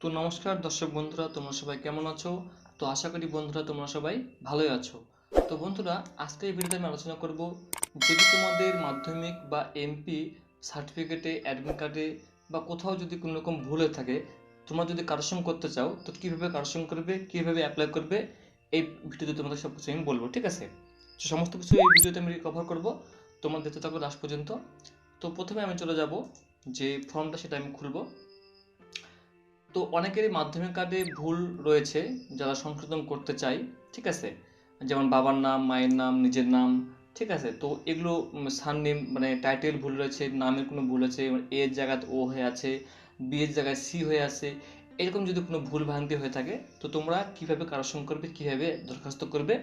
তো নমস্কার দর্শক বন্ধুরা, তোমরা সবাই কেমন আছো? তো আশা করি বন্ধুরা তোমরা সবাই ভালোই আছো। তো বন্ধুরা, আজকে এই ভিডিওতে আমি আলোচনা করব, যদি তোমাদের মাধ্যমিক বা এমপি সার্টিফিকেটে, অ্যাডমিট কার্ডে বা কোথাও যদি কোনো রকম ভুল হয়ে থাকে, তোমরা যদি কারেকশন করতে চাও, তো কীভাবে কারেকশন করবে, কীভাবে অ্যাপ্লাই করবে, এই ভিডিওতে তোমাদের সব কিছু আমি বলবো, ঠিক আছে? তো সমস্ত কিছু এই ভিডিওতে আমি কভার করব, তোমরা দেখতে থাকো লাস্ট পর্যন্ত। তো প্রথমে আমি চলে যাব যে ফর্মটা, সেটা আমি খুলবো। তো অনেকেরই মাধ্যমিক কার্ডে ভুল রয়েছে যারা সংশোধন করতে চাই, ঠিক আছে? যেমন বাবার নাম, মায়ের নাম, নিজের নাম, ঠিক আছে? তো এগুলো সারনেম মানে টাইটেল ভুল রয়েছে, নামের কোনো ভুল আছে, এর জায়গায় ও হয়ে আছে, বি এর জায়গায় সি হয়ে আছে, এরকম যদি কোনো ভুল ভ্রান্তি হয়ে থাকে, তো তোমরা কিভাবে কারেকশন করবে, কিভাবে দরখাস্ত করবে,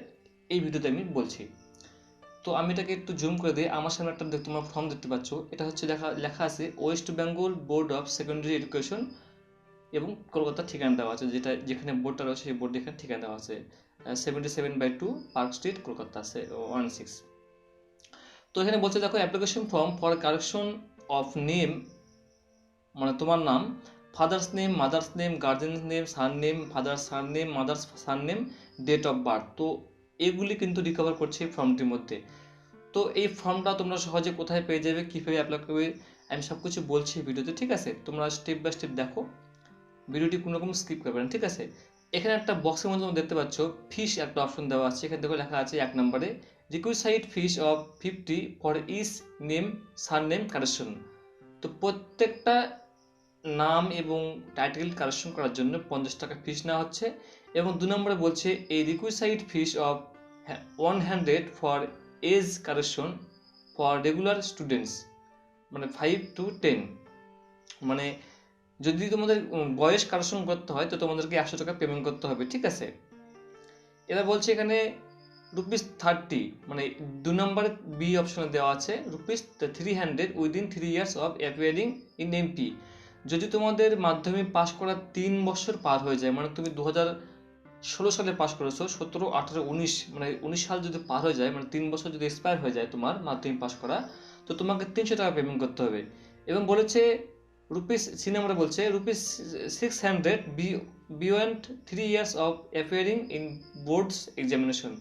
এই ভিডিওতে আমি বলছি। তো আমি এটাকে একটু জুম করে দিই। আমার সামনে একটা তোমরা ফর্ম দেখতে পাচ্ছ, এটা হচ্ছে লেখা আছে West Bengal board of secondary education, এবং কলকাতার ঠিকানা দেওয়া আছে, যেখানে বোর্ডটা রয়েছে সেই বোর্ডে এখানে ঠিকানা দেওয়া আছে 77/2 পার্ক স্ট্রিট, কলকাতা আছে 16। তো এখানে বলছে, দেখো, application form for correction of name, মানে তোমার নাম, father's name, mother's name, guardian's name, surname, father surname, mother's surname, date of birth. তো এগুলি কিন্তু রিকভার করছে এই ফর্মটির মধ্যে। তো এই ফর্মটা তোমরা সহজে কোথায় পেয়ে যাবে, কীভাবে অ্যাপ্লাই করবে, আমি সব কিছু বলছি ভিডিওতে, ঠিক আছে? তোমরা স্টেপ বাই স্টেপ দেখো, ভিডিওটি কোনো রকম স্কিপ করবে না, ঠিক আছে? এখানে একটা বক্সের মধ্যে তোমরা দেখতে পাচ্ছ ফিস একটা অপশন দেওয়া আছে। এখানে দেখো লেখা আছে 1 নম্বরে, requisite fees of 50 for each name surname correction. তো প্রত্যেকটা নাম এবং টাইটেল কারেকশন করার জন্য 50 টাকা ফিস নেওয়া হচ্ছে। এবং 2 নম্বরে বলছে এই requisite fees of 100 for age correction for regular students, মানে 5 to 10, মানে যদি তোমাদের বয়স কারেকশন করতে হয় তো তোমাদেরকে 100 টাকা পেমেন্ট করতে হবে, ঠিক আছে? এরা বলছে এখানে ₹30, মানে 2 নম্বরে বি অপশনে দেওয়া আছে ₹300 within 3 years of appearing in MP. যদি তোমাদের মাধ্যমিক পাস করার 3 বছর পার হয়ে যায়, মানে তুমি 2016 সালে পাস করেছো, 17, 18, 19, মানে 19 সাল যদি পার হয়ে যায়, মানে 3 বছর যদি এক্সপায়ার হয়ে যায় তোমার মাধ্যমিক পাস করা, তো তোমাকে 300 টাকা পেমেন্ট করতে হবে। এবং বলেছে সি নম্বরে বলছে ₹600 beyond 3 years of appearing in boards examination.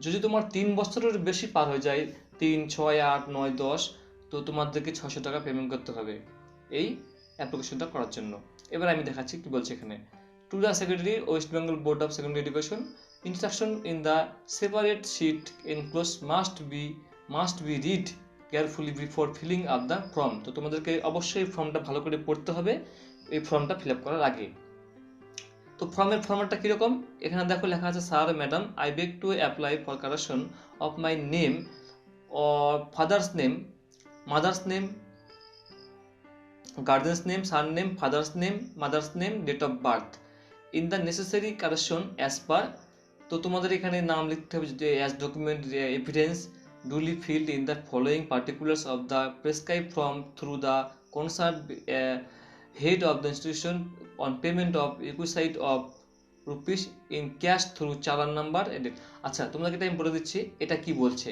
যদি তোমার 3 বছরের বেশি পার হয়ে যায়, 3, 6, 8, 9, 10, তো তোমাদেরকে 600 টাকা পেমেন্ট করতে হবে এই অ্যাপ্লিকেশনটা করার জন্য। এবার আমি দেখাচ্ছি কি বলছে এখানে। To the secretary, West Bengal board of secondary education, instruction in the separate sheet enclose must be read carefully before filling up the form. তো তোমাদেরকে অবশ্যই ফর্মটা ভালো করে পড়তে হবে এই ফর্মটা ফিল আপ করার আগে। তো ফর্মের ফর্মেটটা কীরকম, এখানে দেখো লেখা আছে, sir madam, I beg to apply for correction of my name or father's name, mother's name, guardian's name, surname, father's name, mother's name, date of birth in the necessary correction as per. তো তোমাদের এখানে নাম লিখতে হবে, যদি as document evidence duly filled in the following particulars of the prescribed form through the concerned head of the institution on payment of requisite of rupees in cash through চালান number edit. আচ্ছা, তোমাদেরকে এটা আমি বলে দিচ্ছি এটা কি বলছে।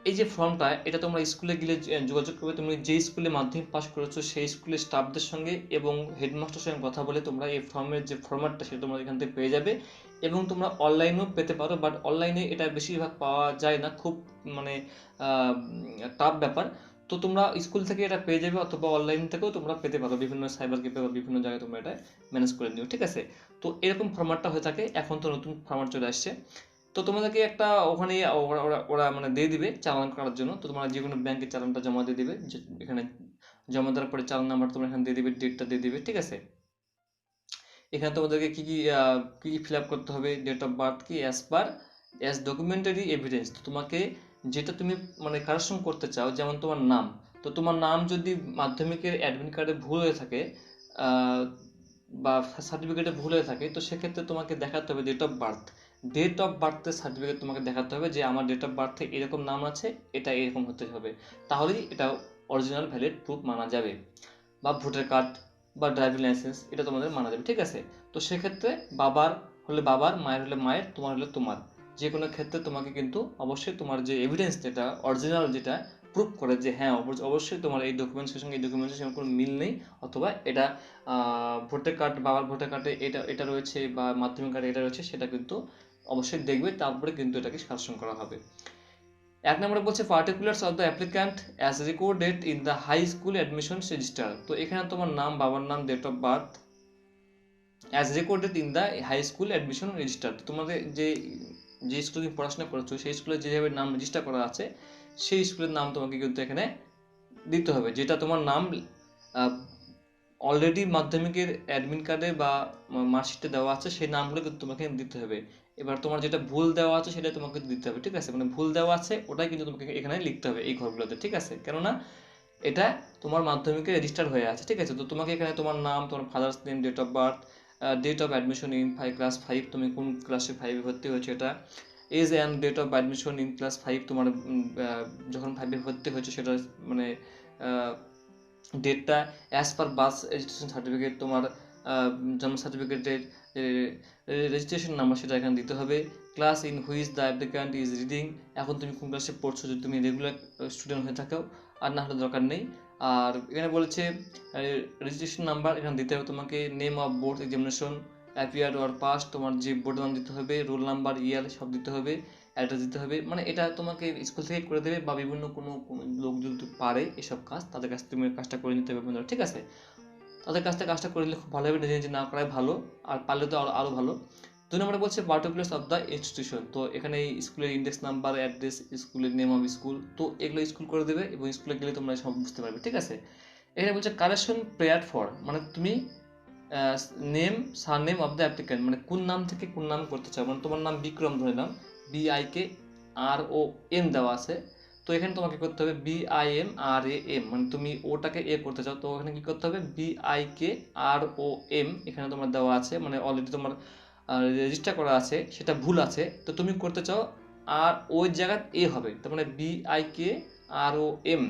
এই যে ফর্মটা, এটা তোমরা স্কুলে গেলে যোগাযোগ করবে, তুমি যে স্কুলে মাধ্যমিক পাস করেছো সেই স্কুলের স্টাফদের সঙ্গে এবং হেডমাস্টারের সঙ্গে কথা বলে তোমরা এই ফর্মের যে ফরম্যাটটা সেটা তোমরা এখান থেকে পেয়ে যাবে। এবং তোমরা অনলাইনেও পেতে পারো, বাট অনলাইনে এটা বেশিরভাগ পাওয়া যায় না, খুব মানে টাফ ব্যাপার। তো তোমরা স্কুল থেকে এটা পেয়ে যাবে, অথবা অনলাইন থেকেও তোমরা পেতে পারো, বিভিন্ন সাইবার ক্যাফে বা বিভিন্ন জায়গায় তোমরা এটা ম্যানেজ করে নিও, ঠিক আছে? তো এরকম ফরম্যাটটা হয়ে থাকে, এখন তো নতুন ফরম্যাট চলে আসছে। তো তোমাদেরকে একটা ওখানে ওরা মানে দিয়ে দিবে চালান করার জন্য। তো তোমরা যে কোনো ব্যাংকে চালানটা জমা দিয়ে দিবে, এখানে জমা দেওয়ার পরে চালান নাম্বার তোমরা এখানে দিয়ে দিবে, ডেটটা দিয়ে দিবে, ঠিক আছে? এখানে তোমাদেরকে কি কি ফিল আপ করতে হবে, ডেট অফ বার্থ কি অ্যাজ ডকুমেন্টারি এভিডেন্স। তো তোমাকে যেটা তুমি মানে কারেকশন করতে চাও, যেমন তোমার নাম, তো তোমার নাম যদি মাধ্যমিকের অ্যাডমিট কার্ডে ভুল হয়ে থাকে বা সার্টিফিকেটে ভুল হয়ে থাকে, তো সেক্ষেত্রে তোমাকে দেখাতে হবে ডেট অফ বার্থের সার্টিফিকেট তোমাকে দেখাতে হবে যে আমার ডেট অফ বার্থে এরকম নাম আছে, এটা এরকম হতে হবে, তাহলেই এটা অরিজিনাল ভ্যালিড প্রুফ মানা যাবে। বা ভোটার কার্ড বা ড্রাইভিং লাইসেন্স, এটা তোমাদের মানা যাবে, ঠিক আছে? তো সেক্ষেত্রে বাবার হলে বাবার, মায়ের হলে মায়ের, তোমার হলে তোমার, যে কোনো ক্ষেত্রে তোমাকে কিন্তু অবশ্যই তোমার যে এভিডেন্স, যেটা অরিজিনাল, যেটা প্রুভ করে যে হ্যাঁ অবশ্যই তোমার এই ডকুমেন্টসের সঙ্গে এই ডকুমেন্টসের সঙ্গে কোনো মিল নেই, অথবা এটা ভোটার কার্ড, বাবার ভোটার কার্ডে এটা রয়েছে বা মাধ্যমিক কার্ডে এটা রয়েছে, সেটা কিন্তু অবশ্যই দেখবে, তারপরে কিন্তু এটাকে সাজেশন করা হবে। 1 নম্বরে বলছে particulars of the applicant as recorded in the high school admission register. তো এখানে তোমার নাম, বাবার নাম, date of birth as recorded in the high school admission register. তোমাদের যে স্কুলে তুমি পড়াশোনা করছো সেই স্কুলে যেভাবে নাম রেজিস্টার করা আছে সেই স্কুলের নাম তোমাকে কিন্তু এখানে দিতে হবে। যেটা তোমার নাম অলরেডি মাধ্যমিকের অ্যাডমিট কার্ডে বা মার্কশিটে দেওয়া আছে সেই নামগুলো কিন্তু তোমাকে দিতে হবে। এবার তোমার যেটা ভুল দেওয়া আছে সেটা তোমাকে দিতে হবে, ঠিক আছে? মানে ভুল দেওয়া আছে ওটাই কিন্তু তোমাকে এখানে লিখতে হবে এই ঘরগুলোতে, ঠিক আছে? কেননা এটা তোমার মাধ্যমিকে রেজিস্টার হয়ে আছে, ঠিক আছে? তো তোমাকে এখানে তোমার নাম, তোমার father's name, date of birth, date of admission in class 5, তুমি কোন ক্লাসে 5-এ ভর্তি হয়েছে এটা, age and date of admission in class 5, তোমার যখন 5-এ ভর্তি হয়েছে সেটা মানে ডেটটা as per birth registration certificate, তোমার জন্ম সার্টিফিকেটের রেজিস্ট্রেশন নাম্বার সেটা এখানে দিতে হবে। Class in which the applicant is reading, এখন তুমি কোন ক্লাসে পড়ছো, যদি তুমি রেগুলার স্টুডেন্ট হয়ে থাকো, আর না হলে দরকার নেই। আর এখানে বলেছে রেজিস্ট্রেশন নাম্বার এখানে দিতে হবে তোমাকে, name of board examination appeared or pass, তোমার যে বোর্ডের নাম দিতে হবে, রোল নাম্বার, ইয়ার সব দিতে হবে, অ্যাড্রেস দিতে হবে। মানে এটা তোমাকে স্কুল থেকে করে দেবে, বা বিভিন্ন কোনো লোক যদি পারে এসব কাজ, তাদের কাছ থেকে তুমি কাজটা করে নিতে হবে বন্ধুরা, ঠিক আছে? তাদের কাছ থেকে কাজটা করে নিলে খুব ভালো হবে, নিজে নিজে না করাই ভালো, আর পারলে তো আরও ভালো। 2 নম্বরে বলছে পার্টিকুলার্স অফ দ্য ইনস্টিটিউশন। তো এখানে স্কুলের ইন্ডেক্স নাম্বার, অ্যাড্রেস, স্কুলের নেম অফ স্কুল, তো এগুলো স্কুল করে দেবে, এবং স্কুলে গেলে তোমরা সব বুঝতে পারবে, ঠিক আছে? এখানে বলছে কারেকশন প্রেয়ার ফর, মানে তুমি name surname of the applicant, মানে কোন নাম থেকে কোন নাম করতে চাও। মানে তোমার নাম বিক্রম ধরে নাম, BIKROM দেওয়া আছে, তো এখানে তোমাকে করতে হবে BIMRAM, মানে তুমি ওটাকে এ করতে চাও, তো এখানে কি করতে হবে BIKROM, এখানে তোমার দেওয়া আছে, মানে অলরেডি তোমার রেজিস্টার করা আছে, সেটা ভুল আছে, তো তুমি করতে চাও আর ওই জায়গায় এ হবে, তার মানে BIKROM,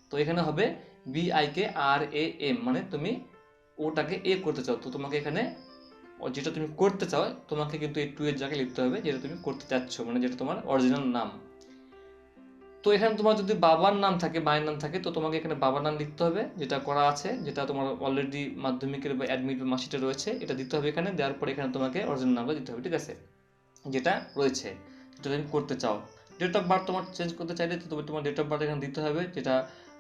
তো এখানে হবে BIKRAM, মানে তুমি ওটাকে এ করতে চাও, তো তোমাকে এখানে যেটা তুমি করতে চাও তোমাকে কিন্তু এই 2 এর জায়গায় লিখতে হবে যেটা তুমি করতে চাচ্ছ, মানে যেটা তোমার অরিজিনাল নাম। তো এখানে তোমার যদি বাবার নাম থাকে, মায়ের নাম থাকে, তো তোমাকে এখানে বাবার নাম লিখতে হবে, যেটা করা আছে, যেটা তোমার অলরেডি মাধ্যমিকের বা অ্যাডমিট বা মার্কশিটে রয়েছে, এটা দিতে হবে এখানে। দেওয়ার পরে এখানে তোমাকে অরিজিনাল নামটা দিতে হবে, ঠিক আছে? যেটা রয়েছে, যেটা তুমি করতে চাও। ডেট অফ বার্থ তোমার চেঞ্জ করতে চাইলে তো তোমার ডেট অফ বার্থ এখানে দিতে হবে, যেটা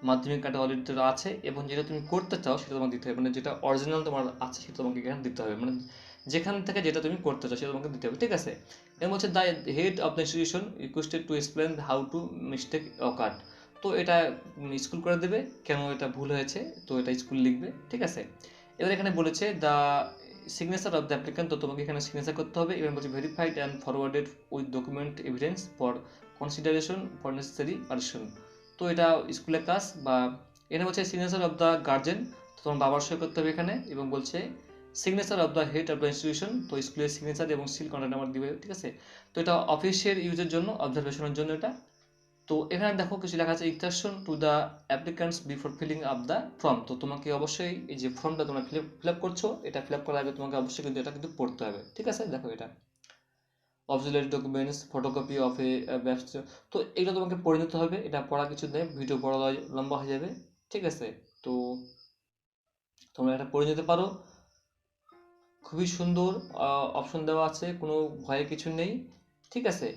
মাধ্যমিক কার্ডে অলরেডি আছে, এবং যেটা তুমি করতে চাও সেটা তোমাকে দিতে হবে, মানে যেটা অরিজিনাল তোমার আছে সেটা তোমাকে এখানে দিতে হবে, মানে যেখান থেকে যেটা তুমি করতে চাও সেটা তোমাকে দিতে হবে, ঠিক আছে? এর মধ্যে the head of the institution requested to explain how to mistake occurred, তো এটা স্কুল করে দেবে কেন এটা ভুল হয়েছে, তো এটা স্কুল লিখবে, ঠিক আছে? এবার এখানে বলেছে the signature of the applicant, তো তোমাকে এখানে সিগনেচার করতে হবে। এবার বলছে verified and forwarded with document evidence for consideration for necessary person, তো এটা স্কুলের কাজ। বা এখানে বলছে সিগনেচার অফ দ্য গার্জেন, তো তোমার বাবার সই করতে হবে এখানে, এবং বলছে signature of the head of the institution, তো স্কুলের সিগনেচার এবং সিল কন্ট্যাক্ট নাম্বার দিবে, ঠিক আছে? তো এটা অফিসিয়াল ইউজের জন্য, অবজারভেশনের জন্য এটা। তো এখানে দেখো কিছু লেখা আছে instruction to the applicants before filling up the form, তো তোমাকে অবশ্যই এই যে ফর্মটা তোমরা ফিল আপ করছো, এটা ফিল আপ করার আগে তোমাকে অবশ্যই কিন্তু এটা কিন্তু পড়তে হবে, ঠিক আছে? দেখো এটা অক্সিলারি ডকুমেন্টস, ফটোকপি অফ এ ব্যাপস, তো এগুলো তোমাকে পড়ে নিতে হবে, এটা পড়া কিছু নেই, ভিডিও বড় লম্বা হয়ে যাবে, ঠিক আছে? তো তোমরা এটা পড়ে নিতে পারো, খুবই সুন্দর অপশন দেওয়া আছে, কোনো ভয়ের কিছু নেই, ঠিক আছে?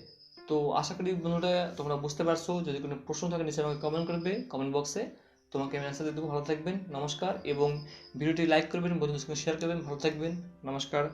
তো আশা করি বন্ধুরা তোমরা বুঝতে পারছো। যদি কোনো প্রশ্ন থাকে নিচে আমাকে কমেন্ট করবে, কমেন্ট বক্সে, তোমাকে আমি অ্যান্সার দিয়ে দেবো। ভালো থাকবেন, নমস্কার, এবং ভিডিওটি লাইক করবেন, বন্ধুদের সঙ্গে শেয়ার করবেন। ভালো থাকবেন, নমস্কার।